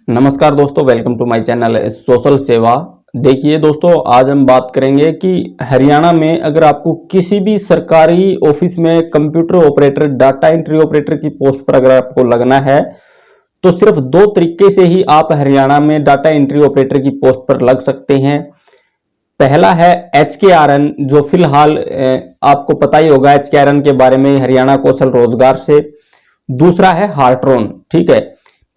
नमस्कार दोस्तों, welcome to my channel social Seva. देखिए दोस्तों, आज हम बात करेंगे कि हरियाणा में अगर आपको किसी भी सरकारी ऑफिस में computer operator, data entry operator की पोस्ट पर अगर आपको लगना है तो सिर्फ दो तरीके से ही आप हरियाणा में डाटा एंट्री ऑपरेटर की पोस्ट पर लग सकते हैं। पहला है HKRN, जो फिलहाल आपको पता ही होगा HKRN के बारे में, हरियाणा कौशल रोजगार से। दूसरा है हार्ट्रॉन। ठीक है,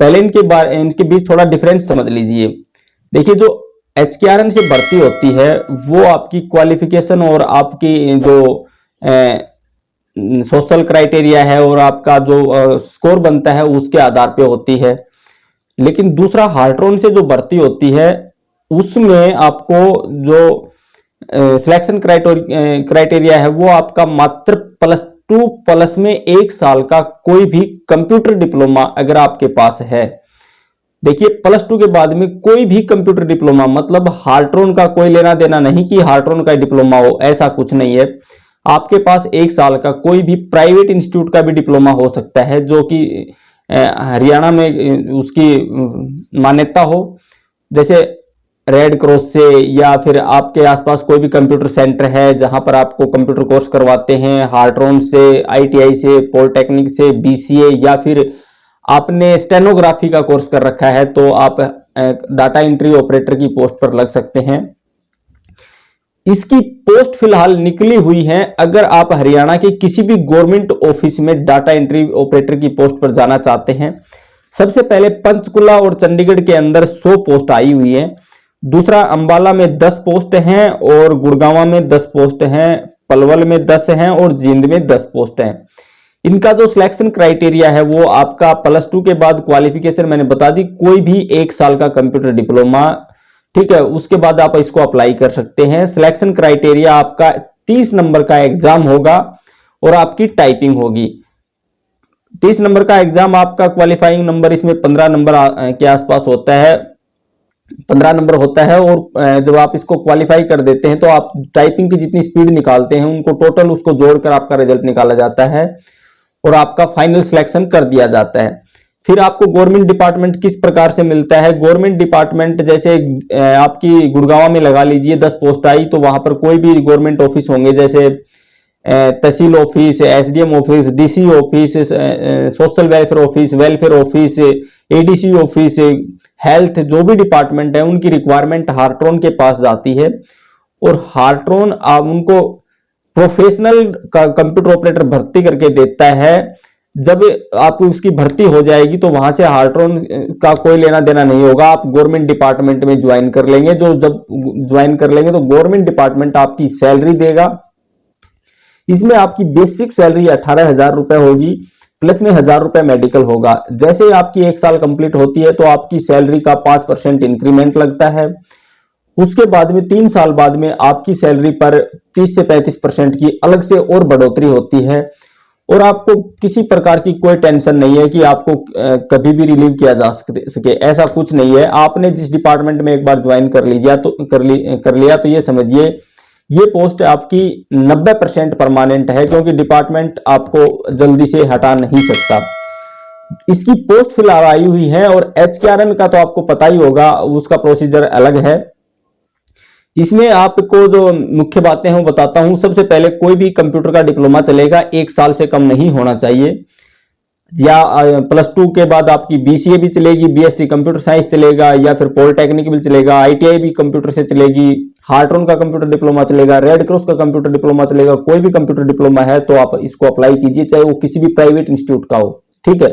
पहले इनके बीच थोड़ा डिफरेंस समझ लीजिए। देखिए, जो HKRN से भर्ती होती है वो आपकी क्वालिफिकेशन और आपकी जो सोशल क्राइटेरिया है और आपका जो स्कोर बनता है उसके आधार पे होती है। लेकिन दूसरा हार्ट्रॉन से जो भर्ती होती है उसमें आपको जो सिलेक्शन क्राइटेरिया है वो आपका मात्र +2 प्लस में 1 साल का कोई भी कंप्यूटर डिप्लोमा अगर आपके पास है। देखिए, +2 के बाद में कोई भी कंप्यूटर डिप्लोमा, मतलब हार्ट्रॉन का कोई लेना देना नहीं कि हार्ट्रॉन का डिप्लोमा हो, ऐसा कुछ नहीं है। आपके पास 1 साल का कोई भी प्राइवेट इंस्टीट्यूट का भी डिप्लोमा हो सकता है जो कि हरियाणा में उसकी मान्यता हो, जैसे रेड क्रॉस से, या फिर आपके आसपास कोई भी कंप्यूटर सेंटर है जहां पर आपको कंप्यूटर कोर्स करवाते हैं, हार्ट्रॉन से, ITI से, पॉलिटेक्निक से, BCA, या फिर आपने स्टेनोग्राफी का कोर्स कर रखा है तो आप डाटा एंट्री ऑपरेटर की पोस्ट पर लग सकते हैं। इसकी पोस्ट फिलहाल निकली हुई है। अगर आप हरियाणा के किसी भी गवर्नमेंट ऑफिस में डाटा एंट्री ऑपरेटर की पोस्ट पर जाना चाहते हैं, सबसे पहले पंचकुला और चंडीगढ़ के अंदर 100 पोस्ट आई हुई है। दूसरा, अंबाला में 10 पोस्ट हैं और गुड़गांव में 10 पोस्ट हैं, पलवल में 10 हैं और जींद में 10 पोस्ट हैं। इनका जो सिलेक्शन क्राइटेरिया है वो आपका +2 के बाद क्वालिफिकेशन मैंने बता दी, कोई भी 1 साल का कंप्यूटर डिप्लोमा, ठीक है, उसके बाद आप इसको अप्लाई कर सकते हैं। सिलेक्शन क्राइटेरिया आपका 30 नंबर का एग्जाम होगा और आपकी टाइपिंग होगी। 30 नंबर का एग्जाम, आपका क्वालिफाइंग नंबर इसमें 15 नंबर के आसपास होता है, 15 नंबर होता है। और जब आप इसको क्वालिफाई कर देते हैं तो आप टाइपिंग की जितनी स्पीड निकालते हैं उनको टोटल उसको जोड़कर आपका रिजल्ट निकाला जाता है और आपका फाइनल सिलेक्शन कर दिया जाता है। फिर आपको गवर्नमेंट डिपार्टमेंट किस प्रकार से मिलता है? गवर्नमेंट डिपार्टमेंट जैसे आपकी गुड़गांव में लगा लीजिए 10 पोस्ट आई, तो वहां पर कोई भी गवर्नमेंट ऑफिस होंगे, जैसे तहसील office, SDM office, DC office, social welfare office, welfare office, ADC office, health, जो भी डिपार्टमेंट है उनकी रिक्वायरमेंट हार्ट्रॉन के पास जाती है और हार्ट्रॉन उनको प्रोफेशनल कंप्यूटर ऑपरेटर भर्ती करके देता है। जब आपकी उसकी भर्ती हो जाएगी तो वहां से हार्ट्रॉन का कोई लेना देना नहीं होगा, आप गवर्नमेंट डिपार्टमेंट में ज्वाइन कर लेंगे। जब ज्वाइन कर लेंगे तो गवर्नमेंट डिपार्टमेंट आपकी सैलरी देगा। इसमें आपकी बेसिक सैलरी 18,000 रुपए होगी, प्लस में 1,000 रुपए मेडिकल होगा। जैसे ही आपकी 1 साल कंप्लीट होती है तो आपकी सैलरी का 5% इंक्रीमेंट लगता है। उसके बाद में 3 साल बाद में आपकी सैलरी पर 30 से 35% की अलग से और बढ़ोतरी होती है और आपको किसी प्रकार की कोई टेंशन नहीं है कि आपको कभी भी रिलीव किया जा सके, ऐसा कुछ नहीं है। आपने जिस डिपार्टमेंट में एक बार ज्वाइन कर लिया तो ये समझिए ये पोस्ट आपकी 90% परमानेंट है, क्योंकि डिपार्टमेंट आपको जल्दी से हटा नहीं सकता। इसकी पोस्ट फिलहाल आई हुई है और HKRN का तो आपको पता ही होगा, उसका प्रोसीजर अलग है। इसमें आपको जो मुख्य बातें हैं वो बताता हूं। सबसे पहले, कोई भी कंप्यूटर का डिप्लोमा चलेगा, 1 साल से कम नहीं होना चाहिए, या +2 के बाद आपकी BCA भी चलेगी, BSc कंप्यूटर साइंस चलेगा, या फिर पॉलिटेक्निक भी चलेगा, ITI भी कंप्यूटर से चलेगी, हार्ट्रॉन का कंप्यूटर डिप्लोमा चलेगा, रेड क्रॉस का कंप्यूटर डिप्लोमा चलेगा। कोई भी कंप्यूटर डिप्लोमा है तो आप इसको अप्लाई कीजिए, चाहे वो किसी भी प्राइवेट इंस्टीट्यूट का हो, ठीक है।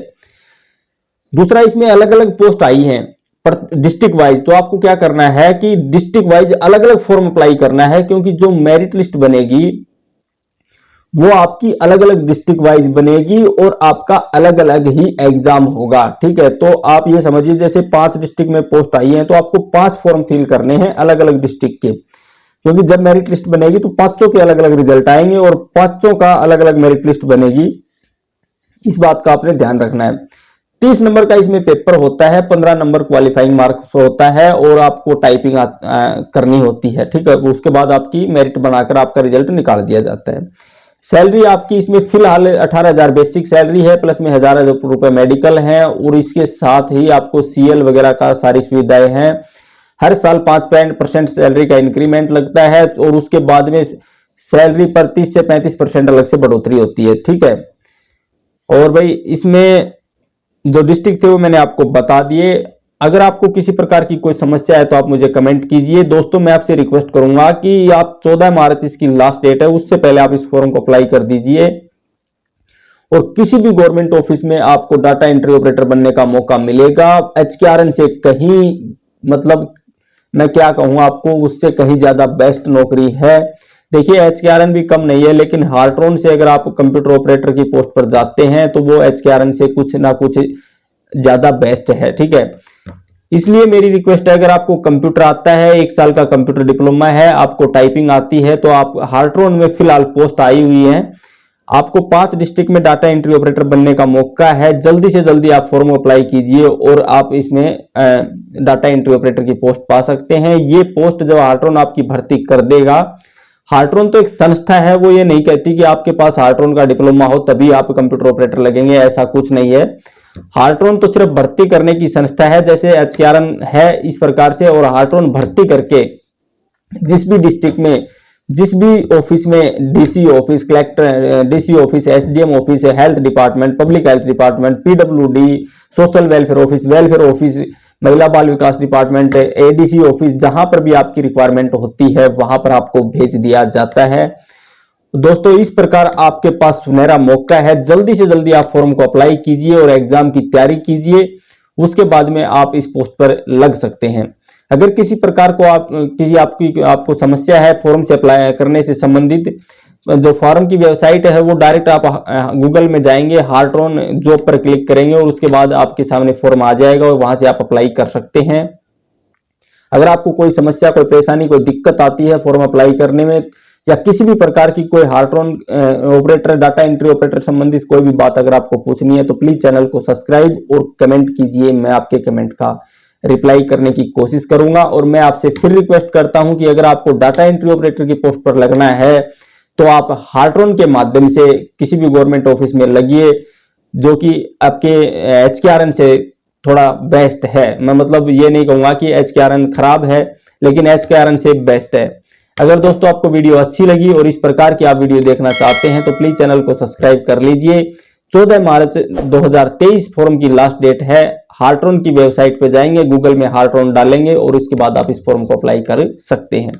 दूसरा, इसमें अलग अलग पोस्ट आई हैं पर डिस्ट्रिक्ट वाइज, तो आपको क्या करना है कि डिस्ट्रिक्ट वाइज अलग अलग फॉर्म अप्लाई करना है, क्योंकि जो मेरिट लिस्ट बनेगी वो आपकी अलग अलग डिस्ट्रिक्ट वाइज बनेगी और आपका अलग अलग ही एग्जाम होगा, ठीक है। तो आप ये समझिए, जैसे 5 डिस्ट्रिक्ट में पोस्ट आई है तो आपको 5 फॉर्म फिल करने हैं अलग अलग डिस्ट्रिक्ट के, क्योंकि जब मेरिट लिस्ट बनेगी तो 5 के अलग अलग रिजल्ट आएंगे और 5 का अलग अलग मेरिट लिस्ट बनेगी। इस बात का आपने ध्यान रखना है। 30 नंबर का इसमें पेपर होता है, 15 नंबर क्वालिफाइंग मार्क्स होता है और आपको टाइपिंग करनी होती है, ठीक है। उसके बाद आपकी मेरिट बनाकर आपका रिजल्ट निकाल दिया जाता है। सैलरी आपकी इसमें फिलहाल 18,000 बेसिक सैलरी है, प्लस में 1,000 रुपए मेडिकल है, और इसके साथ ही आपको सीएल वगैरह का सारी सुविधाएं हैं। हर साल 5% सैलरी का इंक्रीमेंट लगता है, और उसके बाद में सैलरी पर 30 से 35% अलग से बढ़ोतरी होती है। ठीक है, और भाई इसमें जो डिस्ट्रिक्ट थे वो मैंने आपको बता दिए। अगर आपको किसी प्रकार की कोई समस्या है तो आप मुझे कमेंट कीजिए। दोस्तों मैं आपसे रिक्वेस्ट करूंगा कि आप 14 मार्च इसकी लास्ट डेट है, उससे पहले आप इस फॉर्म को अप्लाई कर दीजिए, और किसी भी गवर्नमेंट ऑफिस में आपको डाटा एंट्री ऑपरेटर बनने का मौका मिलेगा। एचकेआरएन से कहीं, मतलब मैं क्या कहूं आपको, उससे कहीं ज्यादा बेस्ट नौकरी है। देखिए एचकेआरएन भी कम नहीं है, लेकिन हार्ट्रॉन से अगर आप कंप्यूटर ऑपरेटर की पोस्ट पर जाते हैं तो वो एचकेआरएन से कुछ ना कुछ ज्यादा बेस्ट है। ठीक है, इसलिए मेरी रिक्वेस्ट है, अगर आपको कंप्यूटर आता है, 1 साल का कंप्यूटर डिप्लोमा है, आपको टाइपिंग आती है, तो आप हार्ट्रॉन में फिलहाल पोस्ट आई हुई है, आपको 5 डिस्ट्रिक्ट में डाटा एंट्री ऑपरेटर बनने का मौका है। जल्दी से जल्दी आप फॉर्म अप्लाई कीजिए और आप इसमें डाटा एंट्री ऑपरेटर की पोस्ट पा सकते हैं। ये पोस्ट जब हार्ट्रॉन आपकी भर्ती कर देगा, हार्ट्रॉन तो एक संस्था है, वो ये नहीं कहती कि आपके पास हार्ट्रॉन का डिप्लोमा हो तभी आप कंप्यूटर ऑपरेटर लगेंगे, ऐसा कुछ नहीं है। हार्ट्रॉन तो सिर्फ भर्ती करने की संस्था है, जैसे एचकेआरएन है इस प्रकार से, और हार्ट्रॉन भर्ती करके जिस भी डिस्ट्रिक्ट में, जिस भी ऑफिस में, DC office, collector, DC office, SDM office, health department, public health department, PWD, social welfare office, महिला बाल विकास डिपार्टमेंट, एडीसी ऑफिस, जहां पर भी आपकी रिक्वायरमेंट होती है वहां पर आपको भेज दिया जाता है। दोस्तों इस प्रकार आपके पास सुनहरा मौका है, जल्दी से जल्दी आप फॉर्म को अप्लाई कीजिए और एग्जाम की तैयारी कीजिए, उसके बाद में आप इस पोस्ट पर लग सकते हैं। अगर किसी प्रकार को आपको समस्या है फॉर्म से अप्लाई करने से संबंधित, जो फॉर्म की वेबसाइट है वो डायरेक्ट आप गूगल में जाएंगे, हार्ट्रॉन जॉब पर क्लिक करेंगे और उसके बाद आपके सामने फॉर्म आ जाएगा और वहां से आप अप्लाई कर सकते हैं। अगर आपको कोई समस्या, कोई परेशानी, कोई दिक्कत आती है फॉर्म अप्लाई करने में, या किसी भी प्रकार की कोई Hartron operator, data entry operator संबंधित कोई भी बात अगर आपको पूछनी है, तो प्लीज चैनल को सब्सक्राइब और कमेंट कीजिए। मैं आपके कमेंट का रिप्लाई करने की कोशिश करूंगा। और मैं आपसे फिर रिक्वेस्ट करता हूं कि अगर आपको डाटा एंट्री ऑपरेटर की पोस्ट पर लगना है तो आप हार्ट्रॉन के माध्यम से किसी भी गवर्नमेंट ऑफिस में लगिए, जो कि आपके एचकेआरएन से थोड़ा बेस्ट है। मैं मतलब ये नहीं कहूंगा कि एचकेआरएन खराब है, लेकिन एचकेआरएन से बेस्ट है। अगर दोस्तों आपको वीडियो अच्छी लगी और इस प्रकार की आप वीडियो देखना चाहते हैं तो प्लीज चैनल को सब्सक्राइब कर लीजिए। 14 मार्च 2023 फॉर्म की लास्ट डेट है। हार्ट्रॉन की वेबसाइट पे जाएंगे, गूगल में हार्ट्रॉन डालेंगे और उसके बाद आप इस फॉर्म को अप्लाई कर सकते हैं।